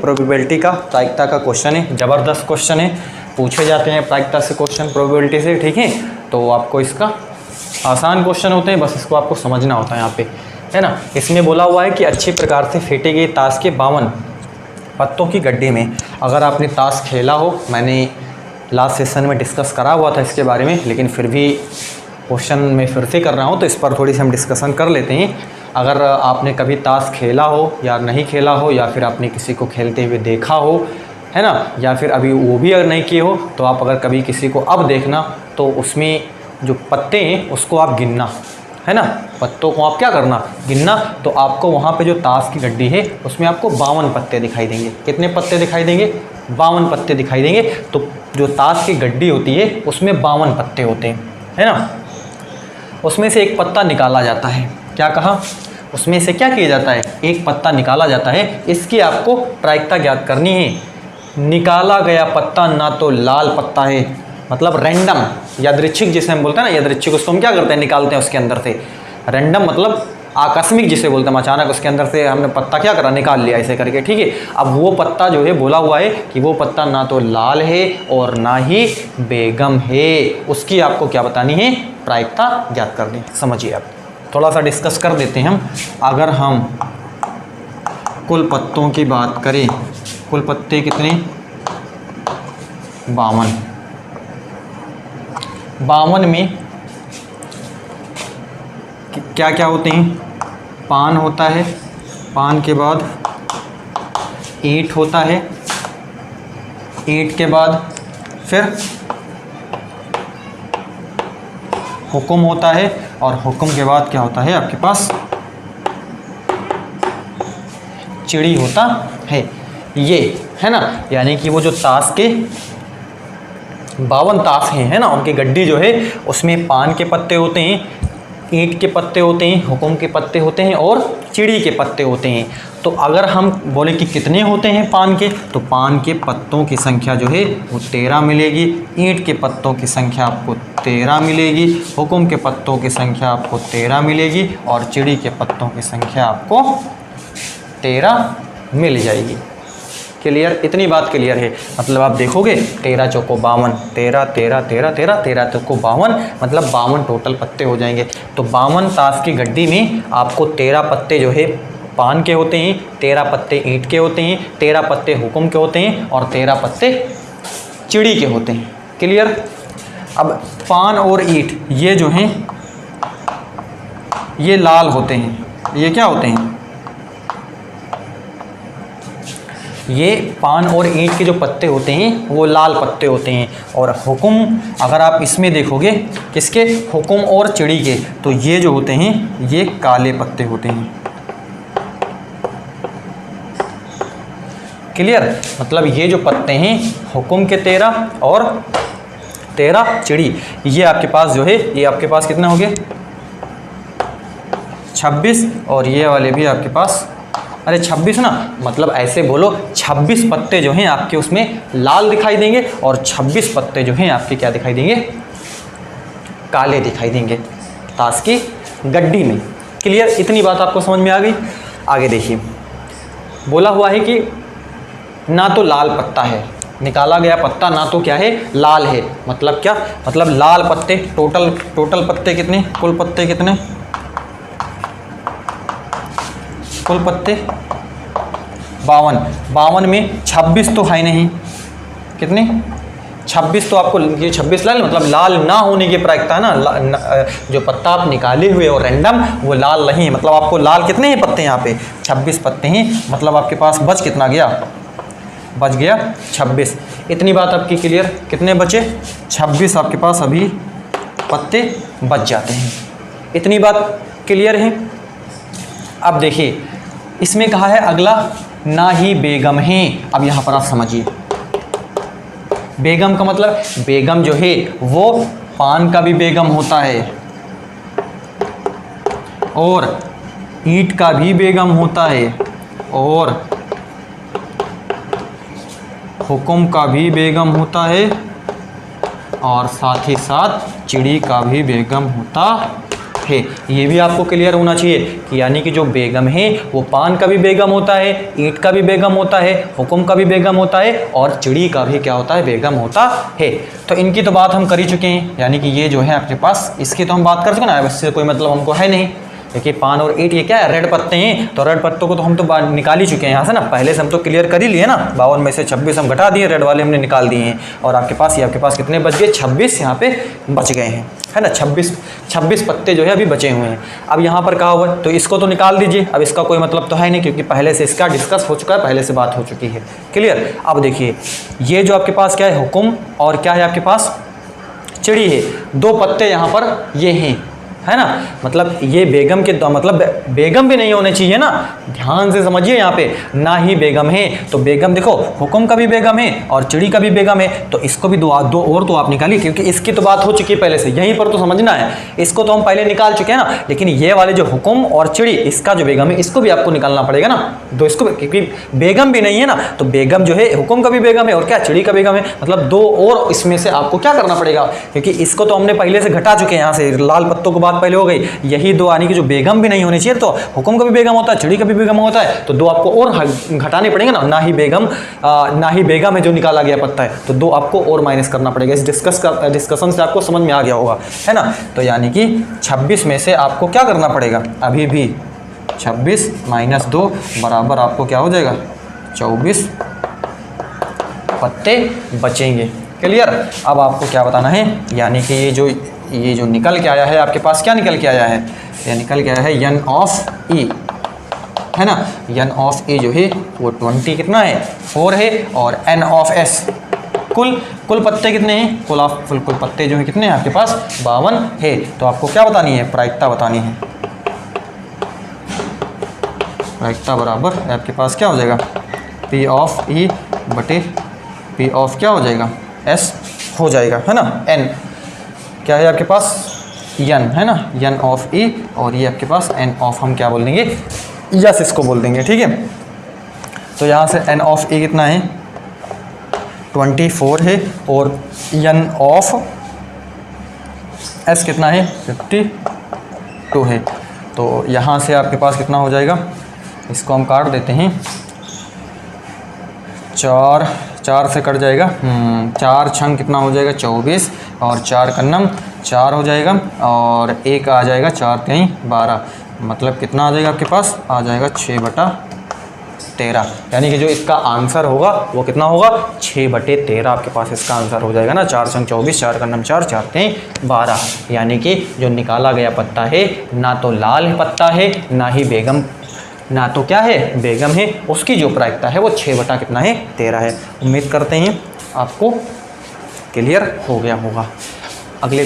Probability का, प्रायिकता का क्वेश्चन है, ज़बरदस्त क्वेश्चन है, पूछे जाते हैं प्रायिकता से क्वेश्चन, प्रोबेबिलिटी से, ठीक है। तो आपको इसका आसान क्वेश्चन होते हैं, बस इसको आपको समझना होता है यहाँ पे, है ना। इसमें बोला हुआ है कि अच्छी प्रकार से फेंटे गए ताश के 52 पत्तों की गड्ढे में, अगर आपने ताश खेला हो, मैंने लास्ट सेशन में डिस्कस करा हुआ था इसके बारे में, लेकिन फिर भी क्वेश्चन में फिर से कर रहा हूँ, तो इस पर थोड़ी सी हम डिस्कशन कर लेते हैं। अगर आपने कभी ताश खेला हो या नहीं खेला हो, या फिर आपने किसी को खेलते हुए देखा हो, है ना, या फिर अभी वो भी अगर नहीं किए हो, तो आप अगर कभी किसी को अब देखना, तो उसमें जो पत्ते हैं उसको आप गिनना, है ना, पत्तों को आप क्या करना, गिनना। तो आपको वहाँ पे जो ताश की गड्डी है उसमें आपको 52 पत्ते दिखाई देंगे। कितने पत्ते दिखाई देंगे? 52 पत्ते दिखाई देंगे। तो जो ताश की गड्डी होती है उसमें 52 पत्ते होते हैं, है ना। उसमें से एक पत्ता निकाला जाता है। क्या कहा? उसमें से क्या किया जाता है? एक पत्ता निकाला जाता है। इसकी आपको प्रायिकता ज्ञात करनी है। निकाला गया पत्ता ना तो लाल पत्ता है, मतलब रैंडम, यादृच्छिक जिसे हम बोलते हैं ना, यादृच्छिक उसको हम क्या करते हैं, निकालते हैं उसके अंदर से। रैंडम मतलब आकस्मिक जिसे बोलते हैं, अचानक उसके अंदर से हमने पत्ता क्या करा, निकाल लिया ऐसे करके, ठीक है। अब वो पत्ता जो है बोला हुआ है कि वो पत्ता ना तो लाल है और ना ही बेगम है, उसकी आपको क्या बतानी है, प्रायिकता ज्ञात करनी। समझिए, आप थोड़ा सा डिस्कस कर देते हैं हम। अगर हम कुल पत्तों की बात करें, कुल पत्ते कितने? 52। 52 में क्या क्या होते हैं? पान होता है, पान के बाद ईंट होता है, ईंट के बाद फिर हुक्म होता है, और हुक्म के बाद क्या होता है आपके पास? चिड़ी होता है। ये है ना, यानी कि वो जो ताश के 52 ताश हैं, है ना, उनकी गड्डी जो है उसमें पान के पत्ते होते हैं, ईंट के पत्ते होते हैं, हुक्म के पत्ते होते हैं और चिड़ी के पत्ते होते हैं। तो अगर हम बोले कि कितने होते हैं पान के, तो पान के पत्तों की संख्या जो है वो 13 मिलेगी, ईंट के पत्तों की संख्या आपको 13 मिलेगी, हुक्म के पत्तों की संख्या आपको 13 मिलेगी, और चिड़ी के पत्तों की संख्या आपको 13 मिल जाएगी। क्लियर? इतनी बात क्लियर है। मतलब आप देखोगे 13 चौको 52, 13 13 13 13 13 चौको 52, मतलब 52 टोटल पत्ते हो जाएंगे। तो 52 ताश की गड्डी में आपको 13 पत्ते जो है पान के होते हैं, 13 पत्ते ईंट के होते हैं, 13 पत्ते हुक्म के होते हैं, और 13 पत्ते चिड़ी के होते हैं। क्लियर? अब पान और ईंट ये जो हैं ये लाल होते हैं। ये क्या होते हैं? ये पान और ईंट के जो पत्ते होते हैं वो लाल पत्ते होते हैं। और हुक्म अगर आप इसमें देखोगे, किसके? हुक्म और चिड़ी के, तो ये जो होते हैं ये काले पत्ते होते हैं। क्लियर? मतलब ये जो पत्ते हैं हुक्म के 13 और 13 चिड़ी, ये आपके पास जो है, ये आपके पास कितने हो गए? 26, और ये वाले भी आपके पास, अरे 26 ना, मतलब ऐसे बोलो 26 पत्ते जो हैं आपके उसमें लाल दिखाई देंगे, और 26 पत्ते जो हैं आपके क्या दिखाई देंगे? काले दिखाई देंगे ताश की गड्डी में। क्लियर? इतनी बात आपको समझ में आ गई? आगे देखिए, बोला हुआ है कि ना तो लाल पत्ता है, निकाला गया पत्ता ना तो क्या है, लाल है। मतलब क्या? मतलब लाल पत्ते, टोटल पत्ते कितने? कुल पत्ते कितने? कुल पत्ते 52। 52 में 26 तो है नहीं, कितने? 26 तो आपको, ये 26 लाल, मतलब लाल ना होने की प्रायिकता है ना, जो पत्ता आप निकाले हुए और रैंडम वो लाल नहीं है। मतलब आपको लाल कितने हैं पत्ते? यहाँ पे 26 पत्ते हैं। मतलब आपके पास बच कितना गया? बच गया 26। इतनी बात आपकी क्लियर? कितने बचे? 26 आपके पास अभी पत्ते बच जाते हैं। इतनी बात क्लियर है? अब देखिए, इसमें कहा है अगला, ना ही बेगम है। अब यहाँ पर आप समझिए, बेगम का मतलब, बेगम जो है वो पान का भी बेगम होता है, और ईंट का भी बेगम होता है, और हुक्म का भी बेगम होता है, और साथ ही साथ चिड़ी का भी बेगम होता है। ये भी आपको क्लियर होना चाहिए कि यानी कि जो बेगम है वो पान का भी बेगम होता है, ईंट का भी बेगम होता है, हुक्म का भी बेगम होता है और चिड़ी का भी क्या होता है, बेगम होता है। तो इनकी तो बात हम कर ही चुके हैं, यानी कि ये जो है आपके पास इसकी तो हम बात कर चुके ना, इससे कोई मतलब हमको है नहीं। देखिए पान और ईंट ये क्या है, रेड पत्ते हैं, तो रेड पत्तों को तो हम तो निकाल ही चुके हैं यहाँ से ना, पहले से हम तो क्लियर कर ही लिए ना। 52 में से 26 हम घटा दिए, रेड वाले हमने निकाल दिए हैं। और आपके पास कितने बच गए, 26 यहाँ पे बच गए हैं, है ना। 26 पत्ते जो है अभी बचे हुए हैं। अब यहाँ पर कहा हुआ है तो इसको तो निकाल दीजिए, अब इसका कोई मतलब तो है नहीं क्योंकि पहले से इसका डिस्कस हो चुका है, पहले से बात हो चुकी है, क्लियर। अब देखिए ये जो आपके पास क्या है, हुक्म, और क्या है आपके पास, चिड़ी है। 2 पत्ते यहाँ पर ये हैं, है ना। मतलब ये बेगम के मतलब बेगम भी नहीं होने चाहिए ना, ध्यान से समझिए यहाँ पे, ना ही बेगम है। तो बेगम देखो हुक्म का भी बेगम है और चिड़ी का भी बेगम है, तो इसको भी दो और तो आप निकालिए क्योंकि इसकी तो बात हो चुकी है पहले से, यहीं पर तो समझना है। इसको तो हम पहले निकाल चुके हैं ना, लेकिन ये वाले जो हुक्म और चिड़ी इसका जो बेगम है इसको भी आपको निकालना पड़ेगा ना। दो इसको क्योंकि बेगम भी नहीं है ना, तो बेगम जो है हुक्म का भी बेगम है और क्या चिड़ी का बेगम है, मतलब 2 और इसमें से आपको क्या करना पड़ेगा, क्योंकि इसको तो हमने पहले से घटा चुके हैं यहाँ से, लाल पत्तों को बात पहले हो गई, यही 2 यानी कि जो बेगम भी नहीं होने चाहिए, तो हुक्म का भी बेगम होता है, चिड़ी का भी बेगम होता है, तो 2 आपको और घटाने पड़ेंगे ना। ना ही बेगम है जो निकाला गया पत्ता है, तो 2 आपको और माइनस करना पड़ेगा। इस डिस्कशन से आपको समझ में आ गया होगा, है ना। तो यानी कि 26 में से आपको क्या करना पड़ेगा, अभी भी 26 माइनस 2 बराबर आपको क्या हो जाएगा, 24 पत्ते बचेंगे, क्लियर। अब आपको क्या बताना है, यानी कि ये जो निकल के आया है आपके पास, क्या निकल के आया है, ये निकल के आया है n ऑफ e, है ना। n ऑफ e जो है वो 20 कितना है, 4 है, और n ऑफ s कुल पत्ते कितने हैं, कुल पत्ते जो है कितने हैं आपके पास, 52 है। तो आपको क्या बतानी है, प्रायिकता बतानी है। प्रायिकता बराबर आपके पास क्या हो जाएगा, p ऑफ e बटे p ऑफ क्या हो जाएगा, s हो जाएगा, है ना। n क्या है आपके पास, n है ना, n ऑफ e, और ये आपके पास n ऑफ हम क्या बोल देंगे, यस इसको बोल देंगे, ठीक है। तो यहाँ से n ऑफ e कितना है, 24 है, और n ऑफ s कितना है, 52 है। तो यहाँ से आपके पास कितना हो जाएगा, इसको हम काट देते हैं, 4 से कट जाएगा, 4 छंग कितना हो जाएगा, 24, और 4 कन्नम 4 हो जाएगा, और 1 आ जाएगा, 4 कहीं 12, मतलब कितना आ जाएगा आपके पास, आ जाएगा 6/13। यानी कि जो इसका आंसर होगा वो कितना होगा, 6/13 आपके पास इसका आंसर हो जाएगा ना। 4 छंग 24, 4 कन्नम 4, 4 कहीं 12। यानी कि जो निकाला गया पत्ता है ना तो लाल पत्ता है, ना ही बेगम, ना तो क्या है, बेगम है, उसकी जो प्रायिकता है वो 6/13 है। उम्मीद करते हैं आपको क्लियर हो गया होगा। अगले